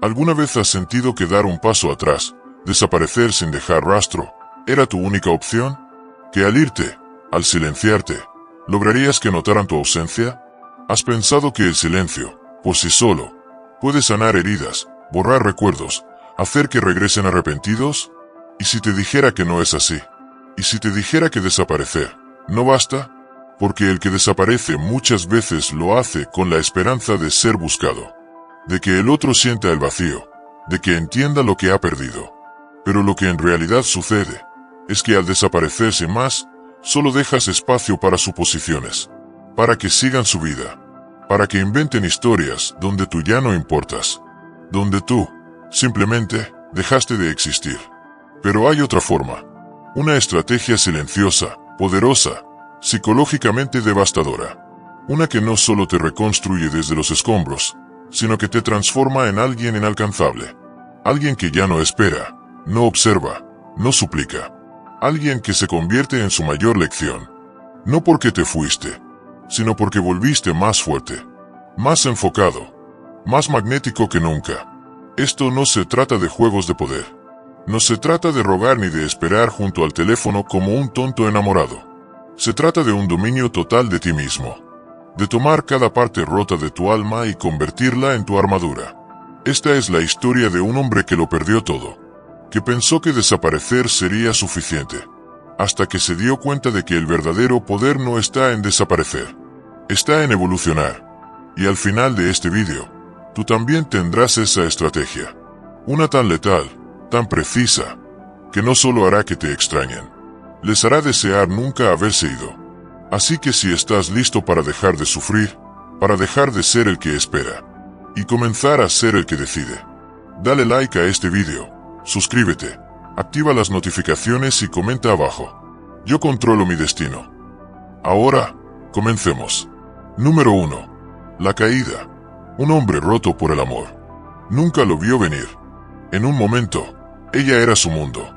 ¿Alguna vez has sentido que dar un paso atrás, desaparecer sin dejar rastro, era tu única opción? ¿Que al irte, al silenciarte, lograrías que notaran tu ausencia? ¿Has pensado que el silencio, por sí solo, puede sanar heridas, borrar recuerdos, hacer que regresen arrepentidos? ¿Y si te dijera que no es así? ¿Y si te dijera que desaparecer no basta? Porque el que desaparece muchas veces lo hace con la esperanza de ser buscado, de que el otro sienta el vacío, de que entienda lo que ha perdido. Pero lo que en realidad sucede es que al desaparecer sin más, solo dejas espacio para suposiciones, para que sigan su vida, para que inventen historias donde tú ya no importas, donde tú, simplemente, dejaste de existir. Pero hay otra forma, una estrategia silenciosa, poderosa, psicológicamente devastadora, una que no solo te reconstruye desde los escombros, sino que te transforma en alguien inalcanzable, alguien que ya no espera, no observa, no suplica, alguien que se convierte en su mayor lección, no porque te fuiste, sino porque volviste más fuerte, más enfocado, más magnético que nunca. Esto no se trata de juegos de poder, no se trata de rogar ni de esperar junto al teléfono como un tonto enamorado. Se trata de un dominio total de ti mismo, de tomar cada parte rota de tu alma y convertirla en tu armadura. Esta es la historia de un hombre que lo perdió todo, que pensó que desaparecer sería suficiente, hasta que se dio cuenta de que el verdadero poder no está en desaparecer, está en evolucionar. Y al final de este vídeo, tú también tendrás esa estrategia, una tan letal, tan precisa, que no solo hará que te extrañen, les hará desear nunca haberse ido. Así que si estás listo para dejar de sufrir, para dejar de ser el que espera, y comenzar a ser el que decide, dale like a este vídeo, suscríbete, activa las notificaciones y comenta abajo. Yo controlo mi destino. Ahora, comencemos. Número 1. La caída. Un hombre roto por el amor. Nunca lo vio venir. En un momento, ella era su mundo.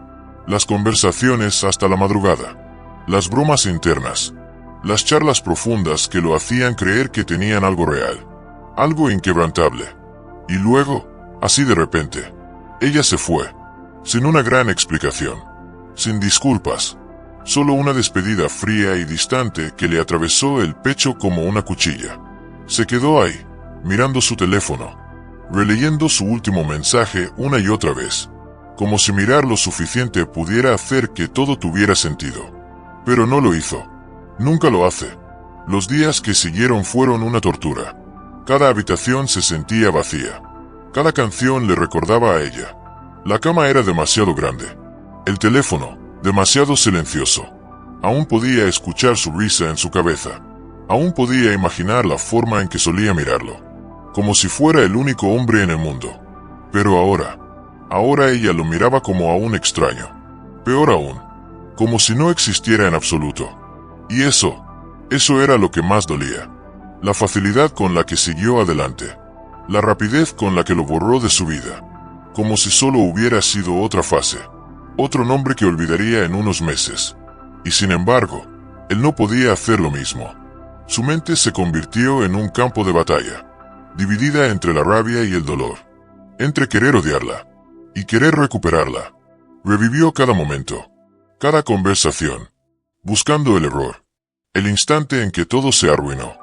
Las conversaciones hasta la madrugada. Las bromas internas. Las charlas profundas que lo hacían creer que tenían algo real. Algo inquebrantable. Y luego, así de repente, ella se fue. Sin una gran explicación. Sin disculpas. Solo una despedida fría y distante que le atravesó el pecho como una cuchilla. Se quedó ahí, mirando su teléfono, releyendo su último mensaje una y otra vez, como si mirar lo suficiente pudiera hacer que todo tuviera sentido. Pero no lo hizo. Nunca lo hace. Los días que siguieron fueron una tortura. Cada habitación se sentía vacía. Cada canción le recordaba a ella. La cama era demasiado grande. El teléfono, demasiado silencioso. Aún podía escuchar su risa en su cabeza. Aún podía imaginar la forma en que solía mirarlo, como si fuera el único hombre en el mundo. Pero ahora ella lo miraba como a un extraño. Peor aún, como si no existiera en absoluto. Y eso era lo que más dolía. La facilidad con la que siguió adelante. La rapidez con la que lo borró de su vida. Como si solo hubiera sido otra fase. Otro nombre que olvidaría en unos meses. Y sin embargo, él no podía hacer lo mismo. Su mente se convirtió en un campo de batalla, dividida entre la rabia y el dolor, entre querer odiarla y querer recuperarla. Revivió cada momento, cada conversación, buscando el error, el instante en que todo se arruinó.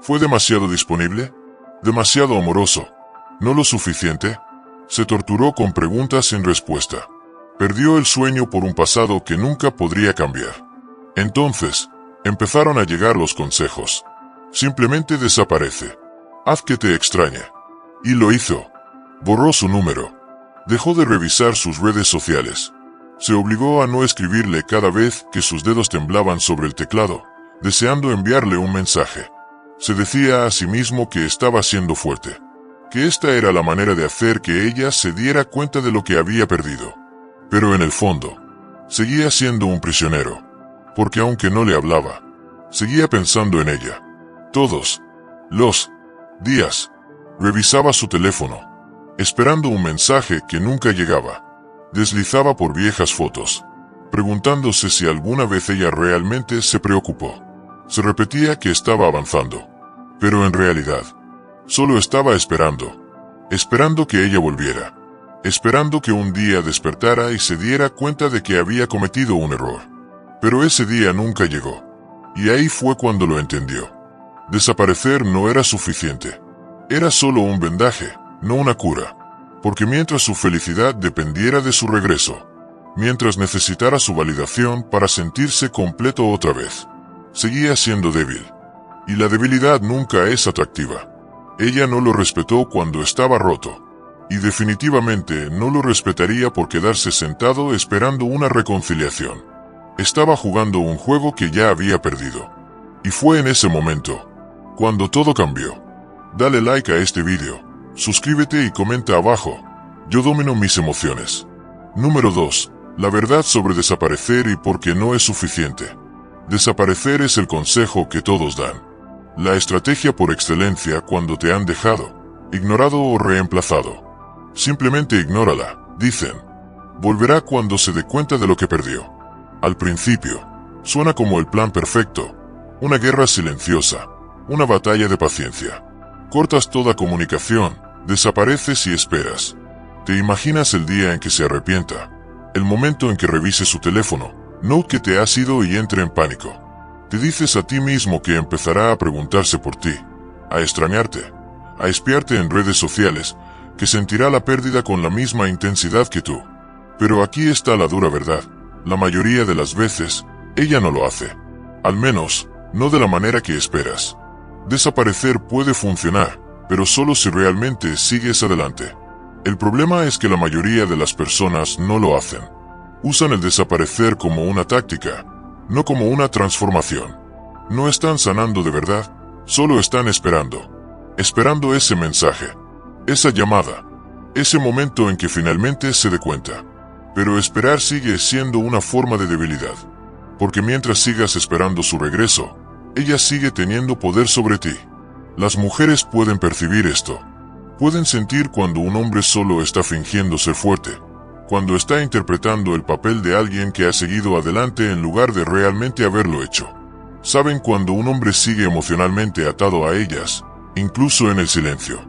¿Fue demasiado disponible? ¿Demasiado amoroso? ¿No lo suficiente? Se torturó con preguntas sin respuesta. Perdió el sueño por un pasado que nunca podría cambiar. Entonces, empezaron a llegar los consejos. Simplemente desaparece. Haz que te extrañe. Y lo hizo. Borró su número. Dejó de revisar sus redes sociales. Se obligó a no escribirle cada vez que sus dedos temblaban sobre el teclado, deseando enviarle un mensaje. Se decía a sí mismo que estaba siendo fuerte, que esta era la manera de hacer que ella se diera cuenta de lo que había perdido. Pero en el fondo, seguía siendo un prisionero. Porque aunque no le hablaba, seguía pensando en ella. Todos los días, revisaba su teléfono, esperando un mensaje que nunca llegaba. Deslizaba por viejas fotos, preguntándose si alguna vez ella realmente se preocupó. Se repetía que estaba avanzando, pero en realidad, solo estaba esperando. esperando que ella volviera, esperando que un día despertara y se diera cuenta de que había cometido un error. Pero ese día nunca llegó. Y ahí fue cuando lo entendió. Desaparecer no era suficiente. Era solo un vendaje, no una cura. Porque mientras su felicidad dependiera de su regreso, mientras necesitara su validación para sentirse completo otra vez, seguía siendo débil. Y la debilidad nunca es atractiva. Ella no lo respetó cuando estaba roto. Y definitivamente no lo respetaría por quedarse sentado esperando una reconciliación. Estaba jugando un juego que ya había perdido. Y fue en ese momento cuando todo cambió. Dale like a este vídeo, suscríbete y comenta abajo. Yo domino mis emociones. Número 2. La verdad sobre desaparecer y por qué no es suficiente. Desaparecer es el consejo que todos dan. La estrategia por excelencia cuando te han dejado, ignorado o reemplazado. Simplemente ignórala, dicen. Volverá cuando se dé cuenta de lo que perdió. Al principio, suena como el plan perfecto, una guerra silenciosa, una batalla de paciencia. Cortas toda comunicación, desapareces y esperas. Te imaginas el día en que se arrepienta, el momento en que revise su teléfono, note que te has ido y entre en pánico. Te dices a ti mismo que empezará a preguntarse por ti, a extrañarte, a espiarte en redes sociales, que sentirá la pérdida con la misma intensidad que tú. Pero aquí está la dura verdad. La mayoría de las veces, ella no lo hace. Al menos, no de la manera que esperas. Desaparecer puede funcionar, pero solo si realmente sigues adelante. El problema es que la mayoría de las personas no lo hacen. Usan el desaparecer como una táctica, no como una transformación. No están sanando de verdad, solo están esperando. Esperando ese mensaje, esa llamada, ese momento en que finalmente se dé cuenta. Pero esperar sigue siendo una forma de debilidad. Porque mientras sigas esperando su regreso, ella sigue teniendo poder sobre ti. Las mujeres pueden percibir esto. Pueden sentir cuando un hombre solo está fingiendo ser fuerte, cuando está interpretando el papel de alguien que ha seguido adelante en lugar de realmente haberlo hecho. Saben cuando un hombre sigue emocionalmente atado a ellas, incluso en el silencio.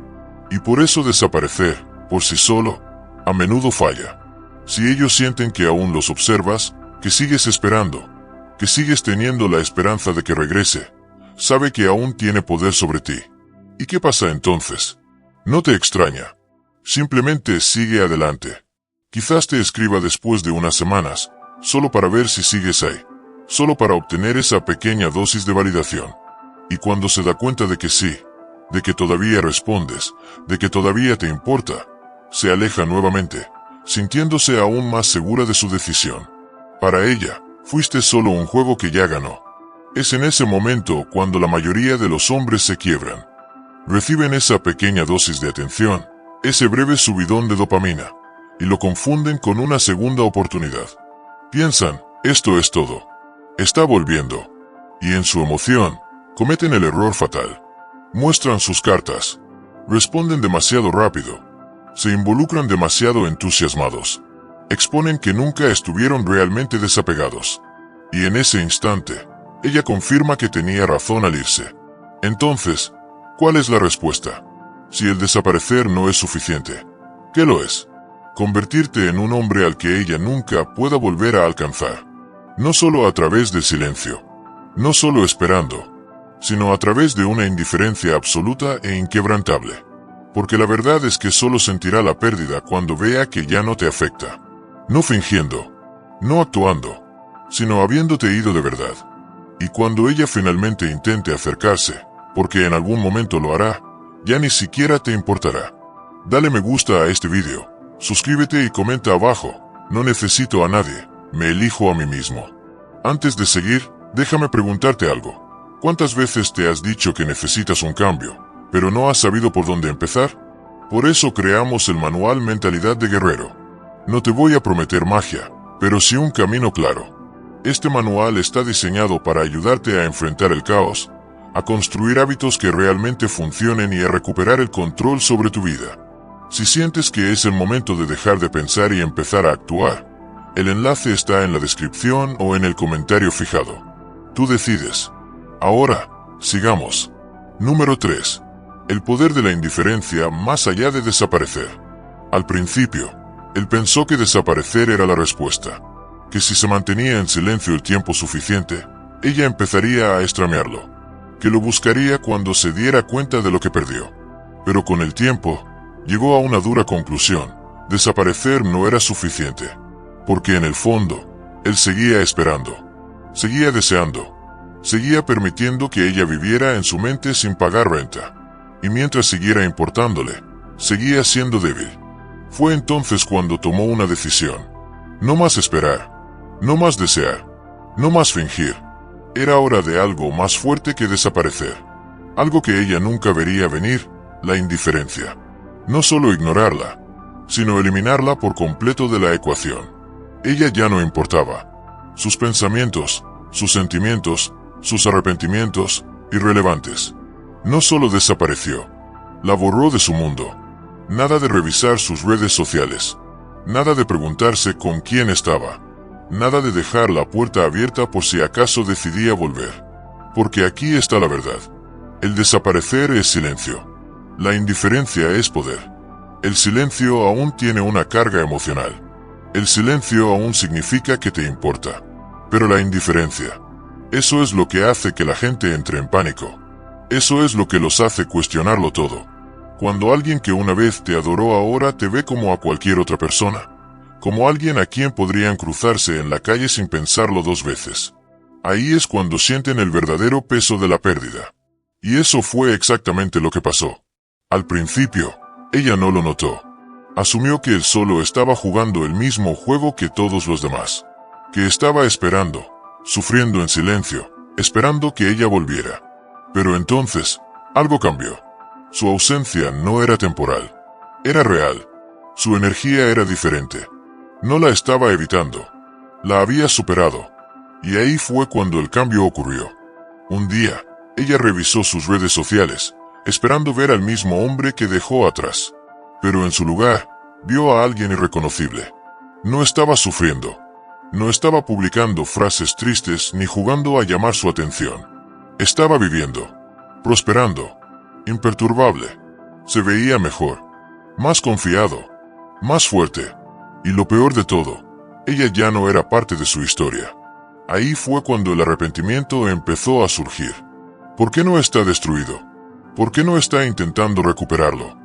Y por eso desaparecer, por sí solo, a menudo falla. Si ellos sienten que aún los observas, que sigues esperando, que sigues teniendo la esperanza de que regrese, sabe que aún tiene poder sobre ti. ¿Y qué pasa entonces? No te extraña. Simplemente sigue adelante. Quizás te escriba después de unas semanas, solo para ver si sigues ahí, solo para obtener esa pequeña dosis de validación. Y cuando se da cuenta de que sí, de que todavía respondes, de que todavía te importa, se aleja nuevamente, sintiéndose aún más segura de su decisión. Para ella, fuiste solo un juego que ya ganó. Es en ese momento cuando la mayoría de los hombres se quiebran. Reciben esa pequeña dosis de atención, ese breve subidón de dopamina, y lo confunden con una segunda oportunidad. Piensan, esto es todo. Está volviendo. Y en su emoción, cometen el error fatal. Muestran sus cartas. Responden demasiado rápido. Se involucran demasiado entusiasmados. Exponen que nunca estuvieron realmente desapegados. Y en ese instante, ella confirma que tenía razón al irse. Entonces, ¿cuál es la respuesta? Si el desaparecer no es suficiente, ¿qué lo es? Convertirte en un hombre al que ella nunca pueda volver a alcanzar. No solo a través del silencio. No solo esperando, sino a través de una indiferencia absoluta e inquebrantable. Porque la verdad es que solo sentirá la pérdida cuando vea que ya no te afecta. No fingiendo, no actuando, sino habiéndote ido de verdad. Y cuando ella finalmente intente acercarse, porque en algún momento lo hará, ya ni siquiera te importará. Dale me gusta a este vídeo, suscríbete y comenta abajo. No necesito a nadie, me elijo a mí mismo. Antes de seguir, déjame preguntarte algo. ¿Cuántas veces te has dicho que necesitas un cambio, pero no has sabido por dónde empezar? Por eso creamos el manual Mentalidad de Guerrero. No te voy a prometer magia, pero sí un camino claro. Este manual está diseñado para ayudarte a enfrentar el caos, a construir hábitos que realmente funcionen y a recuperar el control sobre tu vida. Si sientes que es el momento de dejar de pensar y empezar a actuar, el enlace está en la descripción o en el comentario fijado. Tú decides. Ahora, sigamos. Número 3. el poder de la indiferencia más allá de desaparecer. Al principio, él pensó que desaparecer era la respuesta, que si se mantenía en silencio el tiempo suficiente, ella empezaría a extrañarlo, que lo buscaría cuando se diera cuenta de lo que perdió. Pero con el tiempo, llegó a una dura conclusión: desaparecer no era suficiente, porque en el fondo, él seguía esperando, seguía deseando, seguía permitiendo que ella viviera en su mente sin pagar renta, y mientras siguiera importándole, seguía siendo débil. Fue entonces cuando tomó una decisión: no más esperar, no más desear, no más fingir. Era hora de algo más fuerte que desaparecer, algo que ella nunca vería venir: la indiferencia. No solo ignorarla, sino eliminarla por completo de la ecuación. Ella ya no importaba. Sus pensamientos, sus sentimientos, sus arrepentimientos, irrelevantes. No solo desapareció, la borró de su mundo. Nada de revisar sus redes sociales, nada de preguntarse con quién estaba, nada de dejar la puerta abierta por si acaso decidía volver. Porque aquí está la verdad: el desaparecer es silencio. La indiferencia es poder. El silencio aún tiene una carga emocional. El silencio aún significa que te importa. Pero la indiferencia, eso es lo que hace que la gente entre en pánico. Eso es lo que los hace cuestionarlo todo. Cuando alguien que una vez te adoró ahora te ve como a cualquier otra persona, como alguien a quien podrían cruzarse en la calle sin pensarlo dos veces. Ahí es cuando sienten el verdadero peso de la pérdida. Y eso fue exactamente lo que pasó. Al principio, ella no lo notó. Asumió que él solo estaba jugando el mismo juego que todos los demás. Que estaba esperando, sufriendo en silencio, esperando que ella volviera. Pero entonces, algo cambió. Su ausencia no era temporal. Era real. Su energía era diferente. No la estaba evitando. La había superado. Y ahí fue cuando el cambio ocurrió. Un día, ella revisó sus redes sociales, esperando ver al mismo hombre que dejó atrás. Pero en su lugar, vio a alguien irreconocible. No estaba sufriendo. No estaba publicando frases tristes ni jugando a llamar su atención. Estaba viviendo, prosperando, imperturbable. Se veía mejor, más confiado, más fuerte. Y lo peor de todo, ella ya no era parte de su historia. Ahí fue cuando el arrepentimiento empezó a surgir. ¿Por qué no está destruido? ¿Por qué no está intentando recuperarlo?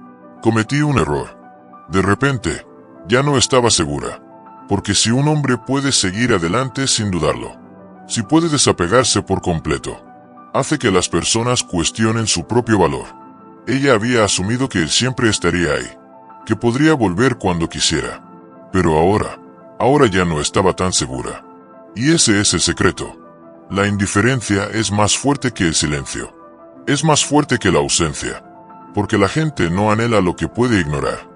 Cometí un error. De repente, ya no estaba segura. Porque si un hombre puede seguir adelante sin dudarlo, si puede desapegarse por completo, hace que las personas cuestionen su propio valor. Ella había asumido que él siempre estaría ahí, que podría volver cuando quisiera. Pero ahora ya no estaba tan segura. Y ese es el secreto. La indiferencia es más fuerte que el silencio. Es más fuerte que la ausencia. Porque la gente no anhela lo que puede ignorar.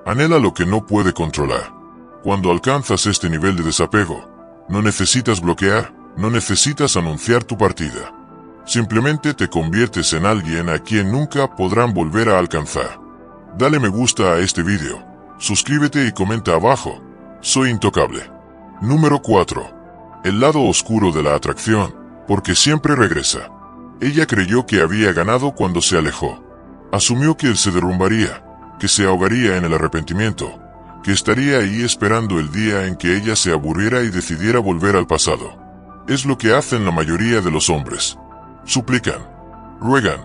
Anhela lo que no puede controlar. Cuando alcanzas este nivel de desapego, no necesitas bloquear, no necesitas anunciar tu partida. Simplemente te conviertes en alguien a quien nunca podrán volver a alcanzar. Dale me gusta a este vídeo, suscríbete y comenta abajo. Soy intocable. Número 4. El lado oscuro de la atracción, porque siempre regresa. Ella creyó que había ganado cuando se alejó. Asumió que él se derrumbaría, que se ahogaría en el arrepentimiento, que estaría ahí esperando el día en que ella se aburriera y decidiera volver al pasado. Es lo que hacen la mayoría de los hombres. Suplican, ruegan,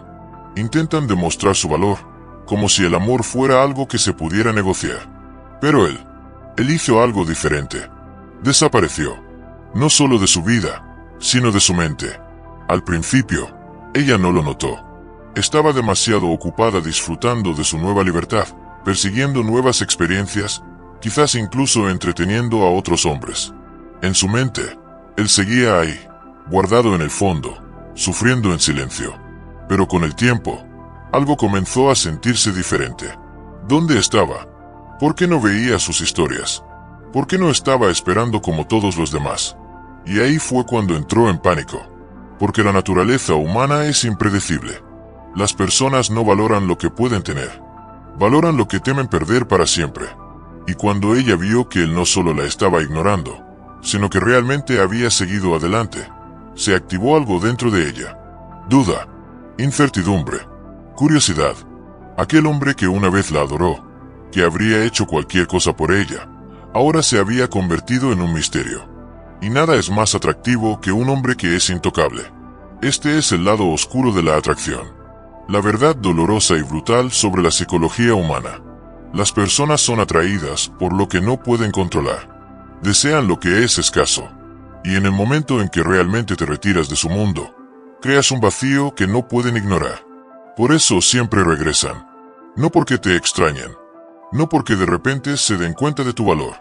intentan demostrar su valor, como si el amor fuera algo que se pudiera negociar. Pero él hizo algo diferente. Desapareció. No solo de su vida, sino de su mente. Al principio, ella no lo notó. Estaba demasiado ocupada disfrutando de su nueva libertad, persiguiendo nuevas experiencias, quizás incluso entreteniendo a otros hombres. En su mente, él seguía ahí, guardado en el fondo, sufriendo en silencio. Pero con el tiempo, algo comenzó a sentirse diferente. ¿Dónde estaba? ¿Por qué no veía sus historias? ¿Por qué no estaba esperando como todos los demás? Y ahí fue cuando entró en pánico. Porque la naturaleza humana es impredecible. Las personas no valoran lo que pueden tener. Valoran lo que temen perder para siempre. Y cuando ella vio que él no solo la estaba ignorando, sino que realmente había seguido adelante, se activó algo dentro de ella. Duda, incertidumbre, curiosidad, Aquel hombre que una vez la adoró, que habría hecho cualquier cosa por ella, ahora se había convertido en un misterio. Y nada es más atractivo que un hombre que es intocable. Este es el lado oscuro de la atracción. La verdad dolorosa y brutal sobre la psicología humana. Las personas son atraídas por lo que no pueden controlar. Desean lo que es escaso. Y en el momento en que realmente te retiras de su mundo, creas un vacío que no pueden ignorar. Por eso siempre regresan. No porque te extrañen. No porque de repente se den cuenta de tu valor,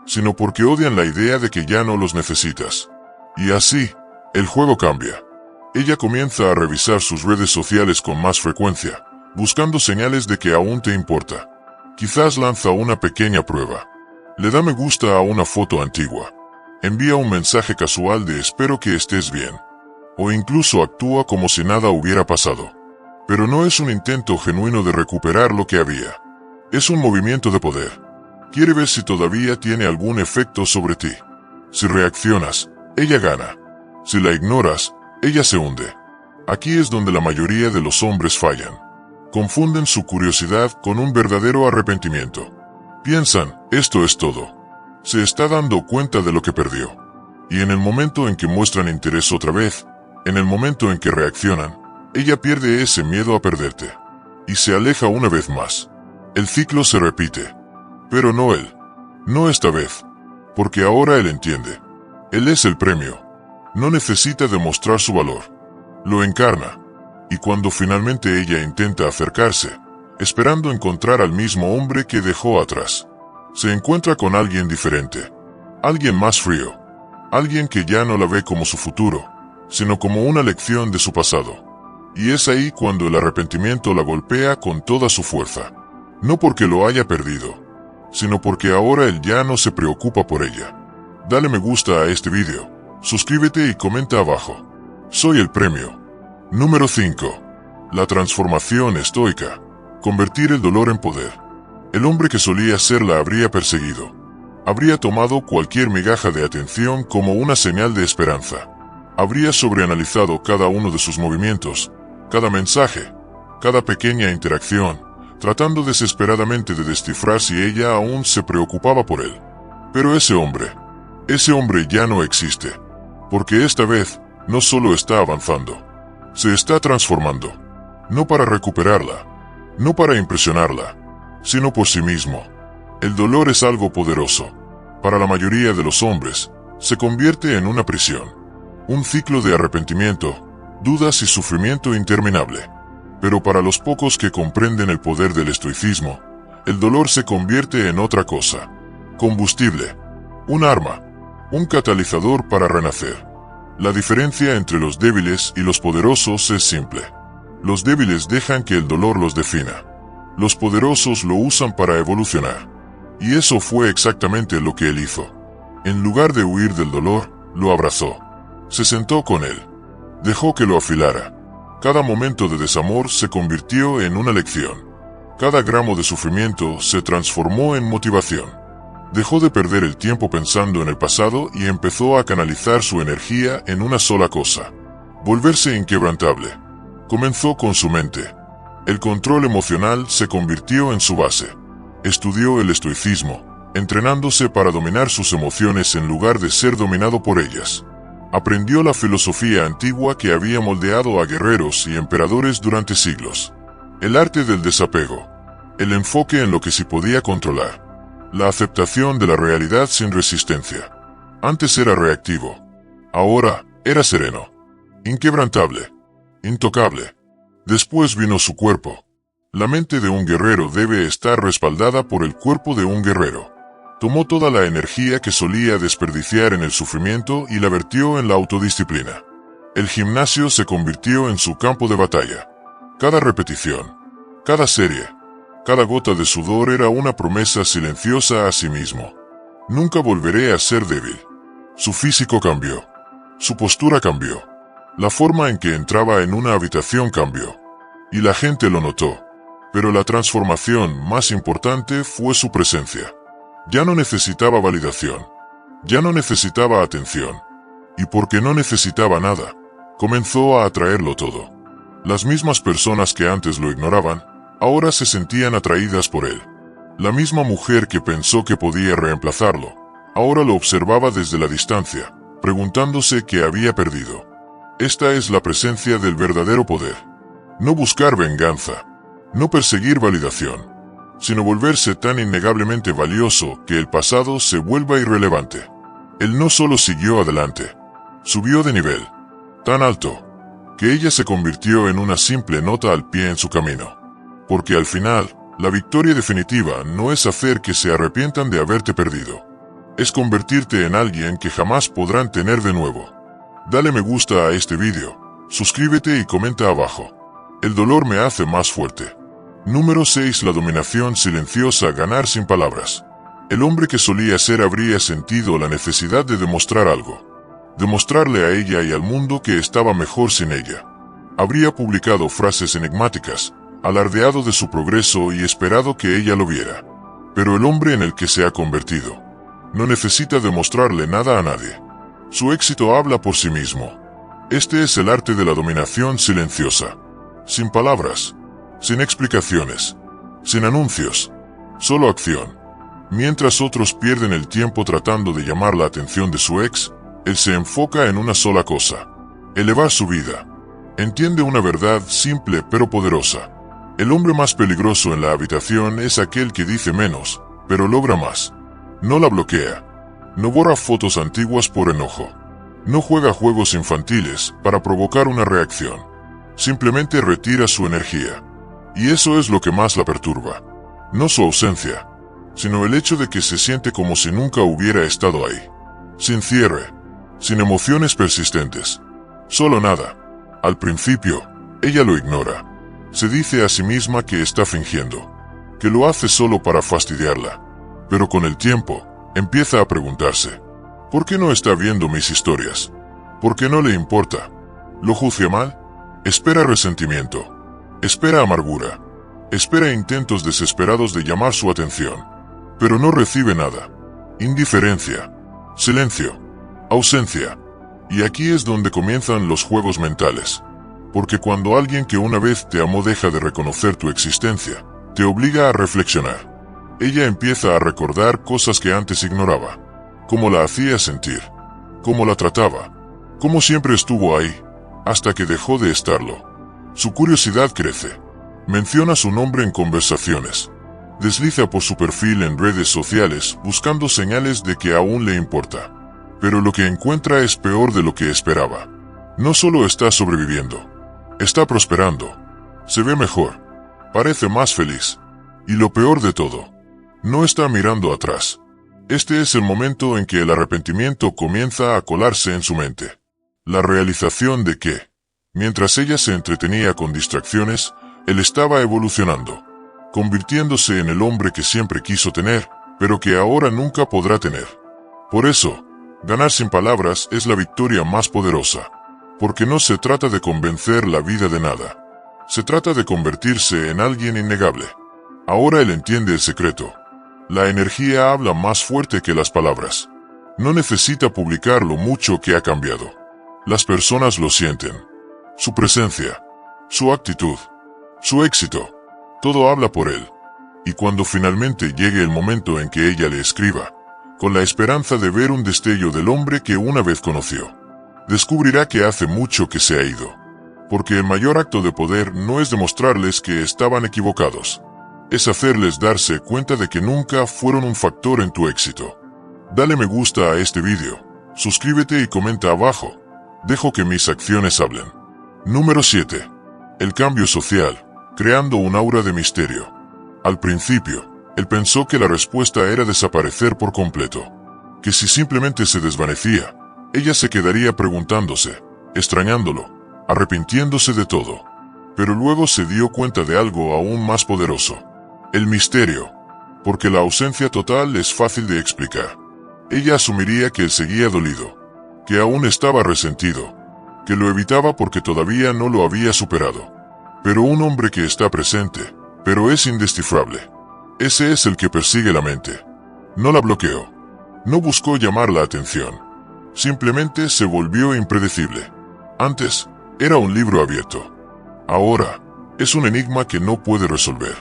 sino porque odian la idea de que ya no los necesitas. Y así, el juego cambia. Ella comienza a revisar sus redes sociales con más frecuencia, buscando señales de que aún te importa. Quizás lanza una pequeña prueba. Le da me gusta a una foto antigua. Envía un mensaje casual de espero que estés bien. O incluso actúa como si nada hubiera pasado. Pero no es un intento genuino de recuperar lo que había. Es un movimiento de poder. Quiere ver si todavía tiene algún efecto sobre ti. Si reaccionas, ella gana. Si la ignoras, ella se hunde. Aquí es donde la mayoría de los hombres fallan. Confunden su curiosidad con un verdadero arrepentimiento. Piensan, esto es todo. Se está dando cuenta de lo que perdió. Y en el momento en que muestran interés otra vez, en el momento en que reaccionan, ella pierde ese miedo a perderte. Y se aleja una vez más. El ciclo se repite. Pero no él. No esta vez. Porque ahora él entiende. Él es el premio. No necesita demostrar su valor. Lo encarna. Y cuando finalmente ella intenta acercarse, esperando encontrar al mismo hombre que dejó atrás, se encuentra con alguien diferente. Alguien más frío. Alguien que ya no la ve como su futuro, sino como una lección de su pasado. Y es ahí cuando el arrepentimiento la golpea con toda su fuerza. No porque lo haya perdido, sino porque ahora él ya no se preocupa por ella. Dale me gusta a este vídeo, suscríbete y comenta abajo. Soy el premio. Número 5. La transformación estoica. Convertir el dolor en poder. El hombre que solía ser la habría perseguido. Habría tomado cualquier migaja de atención como una señal de esperanza. Habría sobreanalizado cada uno de sus movimientos, cada mensaje, cada pequeña interacción, tratando desesperadamente de descifrar si ella aún se preocupaba por él. Pero ese hombre ya no existe. Porque esta vez, no solo está avanzando, se está transformando. No para recuperarla, no para impresionarla, sino por sí mismo. El dolor es algo poderoso. Para la mayoría de los hombres, se convierte en una prisión. Un ciclo de arrepentimiento, dudas y sufrimiento interminable. Pero para los pocos que comprenden el poder del estoicismo, el dolor se convierte en otra cosa. Combustible. Un arma. Un catalizador para renacer. La diferencia entre los débiles y los poderosos es simple. Los débiles dejan que el dolor los defina. Los poderosos lo usan para evolucionar. Y eso fue exactamente lo que él hizo. En lugar de huir del dolor, lo abrazó. Se sentó con él. Dejó que lo afilara. Cada momento de desamor se convirtió en una lección. Cada gramo de sufrimiento se transformó en motivación. Dejó de perder el tiempo pensando en el pasado y empezó a canalizar su energía en una sola cosa. Volverse inquebrantable. Comenzó con su mente. El control emocional se convirtió en su base. Estudió el estoicismo, entrenándose para dominar sus emociones en lugar de ser dominado por ellas. Aprendió la filosofía antigua que había moldeado a guerreros y emperadores durante siglos. El arte del desapego. El enfoque en lo que sí podía controlar. La aceptación de la realidad sin resistencia. Antes era reactivo. Ahora era sereno. Inquebrantable. Intocable. Después vino su cuerpo. La mente de un guerrero debe estar respaldada por el cuerpo de un guerrero. Tomó toda la energía que solía desperdiciar en el sufrimiento y la vertió en la autodisciplina. El gimnasio se convirtió en su campo de batalla. Cada repetición, cada serie, cada gota de sudor era una promesa silenciosa a sí mismo. Nunca volveré a ser débil. Su físico cambió. Su postura cambió. La forma en que entraba en una habitación cambió. Y la gente lo notó. Pero la transformación más importante fue su presencia. Ya no necesitaba validación. Ya no necesitaba atención. Y porque no necesitaba nada, comenzó a atraerlo todo. Las mismas personas que antes lo ignoraban, ahora se sentían atraídas por él. La misma mujer que pensó que podía reemplazarlo, ahora lo observaba desde la distancia, preguntándose qué había perdido. Esta es la presencia del verdadero poder. No buscar venganza, no perseguir validación, sino volverse tan innegablemente valioso que el pasado se vuelva irrelevante. Él no solo siguió adelante, subió de nivel, tan alto, que ella se convirtió en una simple nota al pie en su camino. Porque al final, la victoria definitiva no es hacer que se arrepientan de haberte perdido. Es convertirte en alguien que jamás podrán tener de nuevo. Dale me gusta a este vídeo, suscríbete y comenta abajo. El dolor me hace más fuerte. Número 6. La dominación silenciosa. Ganar sin palabras. El hombre que solía ser habría sentido la necesidad de demostrar algo. Demostrarle a ella y al mundo que estaba mejor sin ella. Habría publicado frases enigmáticas, alardeado de su progreso y esperado que ella lo viera. Pero el hombre en el que se ha convertido no necesita demostrarle nada a nadie. Su éxito habla por sí mismo. Este es el arte de la dominación silenciosa. Sin palabras, sin explicaciones, sin anuncios, solo acción. Mientras otros pierden el tiempo tratando de llamar la atención de su ex, él se enfoca en una sola cosa: elevar su vida. Entiende una verdad simple pero poderosa. El hombre más peligroso en la habitación es aquel que dice menos, pero logra más. No la bloquea. No borra fotos antiguas por enojo. No juega juegos infantiles para provocar una reacción. Simplemente retira su energía. Y eso es lo que más la perturba. No su ausencia, sino el hecho de que se siente como si nunca hubiera estado ahí. Sin cierre, sin emociones persistentes. Solo nada. Al principio, ella lo ignora. Se dice a sí misma que está fingiendo, que lo hace solo para fastidiarla. Pero con el tiempo, empieza a preguntarse: ¿por qué no está viendo mis historias? ¿Por qué no le importa? ¿Lo juzga mal? Espera resentimiento. Espera amargura. Espera intentos desesperados de llamar su atención. Pero no recibe nada. Indiferencia. Silencio. Ausencia. Y aquí es donde comienzan los juegos mentales. Porque cuando alguien que una vez te amó deja de reconocer tu existencia, te obliga a reflexionar. Ella empieza a recordar cosas que antes ignoraba. Cómo la hacía sentir. Cómo la trataba. Cómo siempre estuvo ahí, hasta que dejó de estarlo. Su curiosidad crece. Menciona su nombre en conversaciones. Desliza por su perfil en redes sociales buscando señales de que aún le importa. Pero lo que encuentra es peor de lo que esperaba. No solo está sobreviviendo, está prosperando. Se ve mejor. Parece más feliz. Y lo peor de todo, no está mirando atrás. Este es el momento en que el arrepentimiento comienza a colarse en su mente. La realización de que, mientras ella se entretenía con distracciones, él estaba evolucionando, convirtiéndose en el hombre que siempre quiso tener, pero que ahora nunca podrá tener. Por eso, ganar sin palabras es la victoria más poderosa, porque no se trata de convencer la vida de nada. Se trata de convertirse en alguien innegable. Ahora él entiende el secreto. La energía habla más fuerte que las palabras. No necesita publicar lo mucho que ha cambiado. Las personas lo sienten. Su presencia, su actitud, su éxito, todo habla por él. Y cuando finalmente llegue el momento en que ella le escriba, con la esperanza de ver un destello del hombre que una vez conoció, descubrirá que hace mucho que se ha ido. Porque el mayor acto de poder no es demostrarles que estaban equivocados. Es hacerles darse cuenta de que nunca fueron un factor en tu éxito. Dale me gusta a este vídeo, suscríbete y comenta abajo. Dejo que mis acciones hablen. Número 7. El cambio social, creando un aura de misterio. Al principio, él pensó que la respuesta era desaparecer por completo. Que si simplemente se desvanecía, ella se quedaría preguntándose, extrañándolo, arrepintiéndose de todo. Pero luego se dio cuenta de algo aún más poderoso. El misterio. Porque la ausencia total es fácil de explicar. Ella asumiría que él seguía dolido, que aún estaba resentido, que lo evitaba porque todavía no lo había superado. Pero un hombre que está presente, pero es indescifrable. Ese es el que persigue la mente. No la bloqueó. No buscó llamar la atención. Simplemente se volvió impredecible. Antes, era un libro abierto. Ahora, Es un enigma que no puede resolver.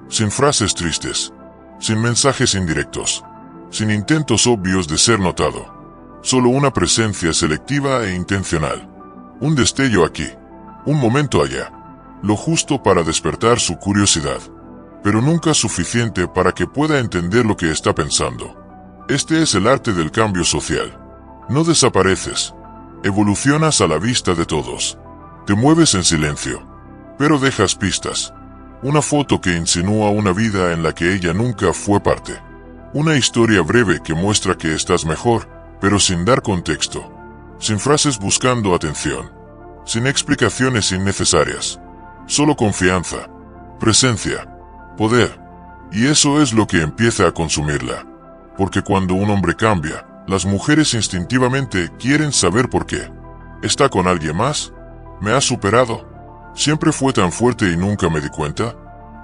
Sin frases tristes, sin mensajes indirectos, sin intentos obvios de ser notado. Solo una presencia selectiva e intencional. Un destello aquí, un momento allá. Lo justo para despertar su curiosidad, pero nunca suficiente para que pueda entender lo que está pensando. Este es el arte del cambio social. No desapareces. Evolucionas a la vista de todos. Te mueves en silencio, pero dejas pistas. Una foto que insinúa una vida en la que ella nunca fue parte. Una historia breve que muestra que estás mejor, pero sin dar contexto. Sin frases buscando atención. Sin explicaciones innecesarias. Solo confianza, presencia, poder. Y eso es lo que empieza a consumirla. Porque cuando un hombre cambia, las mujeres instintivamente quieren saber por qué. ¿Está con alguien más? ¿Me ha superado? ¿Siempre fue tan fuerte y nunca me di cuenta?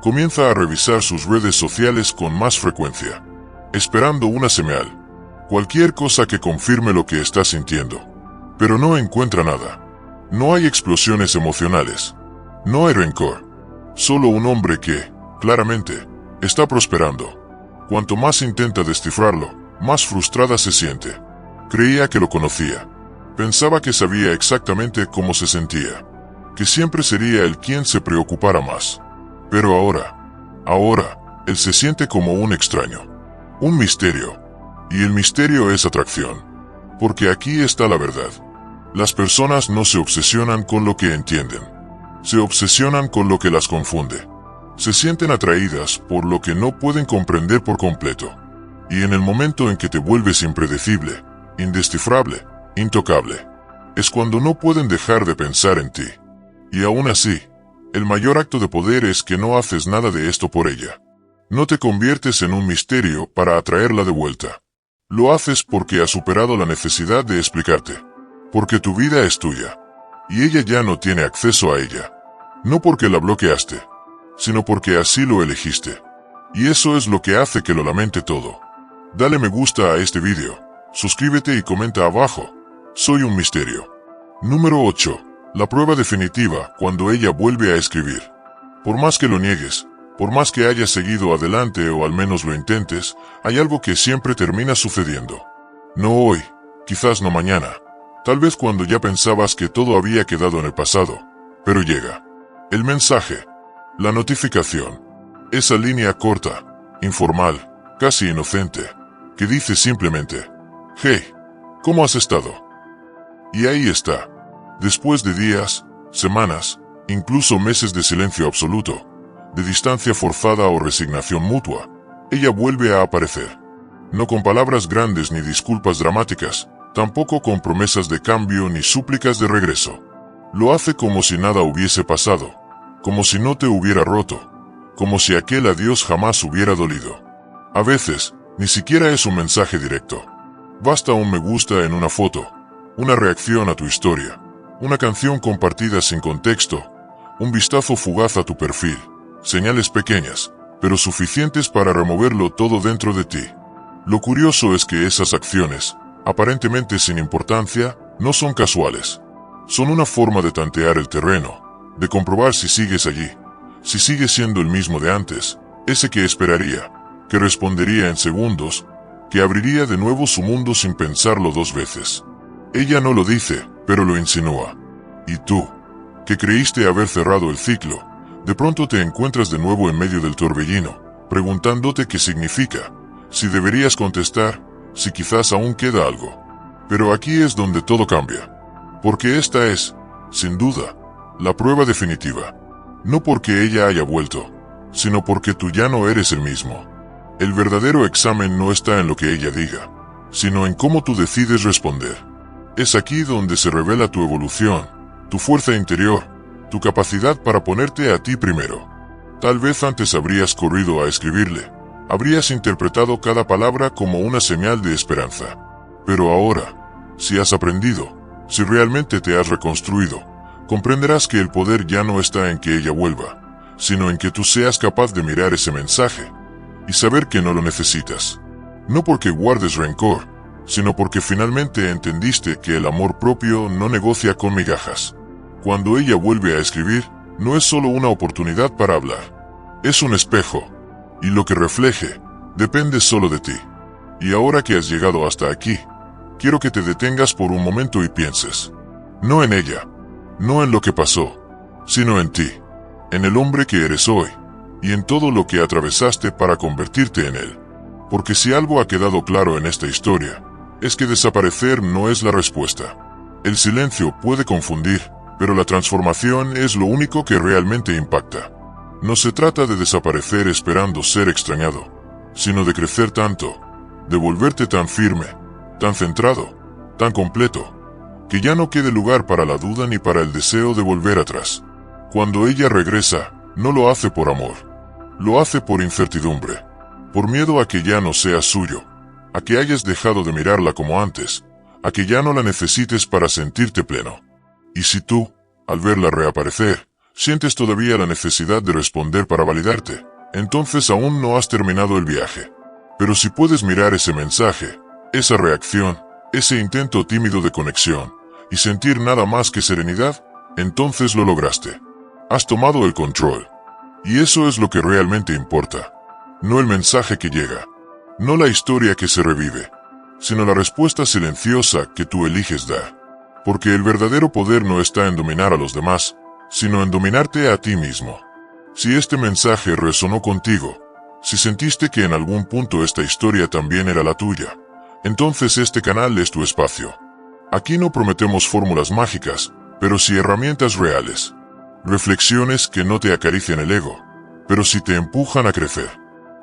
Comienza a revisar sus redes sociales con más frecuencia, esperando una señal. Cualquier cosa que confirme lo que está sintiendo. Pero no encuentra nada. No hay explosiones emocionales. No hay rencor. Solo un hombre que, claramente, está prosperando. Cuanto más intenta descifrarlo, más frustrada se siente. Creía que lo conocía. Pensaba que sabía exactamente cómo se sentía. Que siempre sería él quien se preocupara más. Pero ahora, él se siente como un extraño. Un misterio. Y el misterio es atracción. Porque aquí está la verdad. Las personas no se obsesionan con lo que entienden. Se obsesionan con lo que las confunde. Se sienten atraídas por lo que no pueden comprender por completo. Y en el momento en que te vuelves impredecible, indescifrable, intocable, es cuando no pueden dejar de pensar en ti. Y aún así, el mayor acto de poder es que no haces nada de esto por ella. No te conviertes en un misterio para atraerla de vuelta. Lo haces porque has superado la necesidad de explicarte. Porque tu vida es tuya. Y ella ya no tiene acceso a ella. No porque la bloqueaste, sino porque así lo elegiste. Y eso es lo que hace que lo lamente todo. Dale me gusta a este vídeo, suscríbete y comenta abajo. Soy un misterio. Número 8. La prueba definitiva cuando ella vuelve a escribir. Por más que lo niegues, por más que hayas seguido adelante o al menos lo intentes, hay algo que siempre termina sucediendo. No hoy, quizás no mañana. Tal vez cuando ya pensabas que todo había quedado en el pasado, pero llega. El mensaje, la notificación, esa línea corta, informal, casi inocente, que dice simplemente, hey, ¿cómo has estado? Y ahí está. Después de días, semanas, incluso meses de silencio absoluto, de distancia forzada o resignación mutua, ella vuelve a aparecer. No con palabras grandes ni disculpas dramáticas, tampoco con promesas de cambio ni súplicas de regreso. Lo hace como si nada hubiese pasado, como si no te hubiera roto, como si aquel adiós jamás hubiera dolido. A veces, ni siquiera es un mensaje directo. Basta un me gusta en una foto, una reacción a tu historia, una canción compartida sin contexto, un vistazo fugaz a tu perfil, señales pequeñas, pero suficientes para removerlo todo dentro de ti. Lo curioso es que esas acciones, aparentemente sin importancia, no son casuales. Son una forma de tantear el terreno, de comprobar si sigues allí, si sigues siendo el mismo de antes, ese que esperaría, que respondería en segundos, que abriría de nuevo su mundo sin pensarlo dos veces. Ella no lo dice, pero lo insinúa. Y tú, que creíste haber cerrado el ciclo, de pronto te encuentras de nuevo en medio del torbellino, preguntándote qué significa, si deberías contestar, si quizás aún queda algo. Pero aquí es donde todo cambia. Porque esta es, sin duda, la prueba definitiva. No porque ella haya vuelto, sino porque tú ya no eres el mismo. El verdadero examen no está en lo que ella diga, sino en cómo tú decides responder. Es aquí donde se revela tu evolución, tu fuerza interior, tu capacidad para ponerte a ti primero. Tal vez antes habrías corrido a escribirle, habrías interpretado cada palabra como una señal de esperanza. Pero ahora, si has aprendido, si realmente te has reconstruido, comprenderás que el poder ya no está en que ella vuelva, sino en que tú seas capaz de mirar ese mensaje y saber que no lo necesitas. No porque guardes rencor, sino porque finalmente entendiste que el amor propio no negocia con migajas. Cuando ella vuelve a escribir, no es solo una oportunidad para hablar. Es un espejo, y lo que refleje depende solo de ti. Y ahora que has llegado hasta aquí, quiero que te detengas por un momento y pienses. No en ella, no en lo que pasó, sino en ti, en el hombre que eres hoy, y en todo lo que atravesaste para convertirte en él. Porque si algo ha quedado claro en esta historia, es que desaparecer no es la respuesta. El silencio puede confundir, pero la transformación es lo único que realmente impacta. No se trata de desaparecer esperando ser extrañado, sino de crecer tanto, de volverte tan firme, tan centrado, tan completo, que ya no quede lugar para la duda ni para el deseo de volver atrás. Cuando ella regresa, no lo hace por amor, lo hace por incertidumbre, por miedo a que ya no sea suyo, a que hayas dejado de mirarla como antes, a que ya no la necesites para sentirte pleno. Y si tú, al verla reaparecer, sientes todavía la necesidad de responder para validarte, entonces aún no has terminado el viaje. Pero si puedes mirar ese mensaje, esa reacción, ese intento tímido de conexión, y sentir nada más que serenidad, entonces lo lograste. Has tomado el control. Y eso es lo que realmente importa. No el mensaje que llega, no la historia que se revive, sino la respuesta silenciosa que tú eliges dar. Porque el verdadero poder no está en dominar a los demás, sino en dominarte a ti mismo. Si este mensaje resonó contigo, si sentiste que en algún punto esta historia también era la tuya, entonces este canal es tu espacio. Aquí no prometemos fórmulas mágicas, pero sí herramientas reales. Reflexiones que no te acarician el ego, pero sí te empujan a crecer.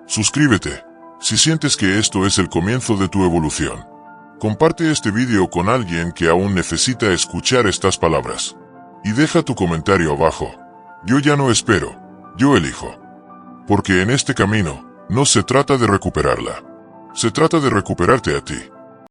Suscríbete, si sientes que esto es el comienzo de tu evolución. Comparte este vídeo con alguien que aún necesita escuchar estas palabras. Y deja tu comentario abajo. Yo ya no espero, yo elijo. Porque en este camino, no se trata de recuperarla. Se trata de recuperarte a ti.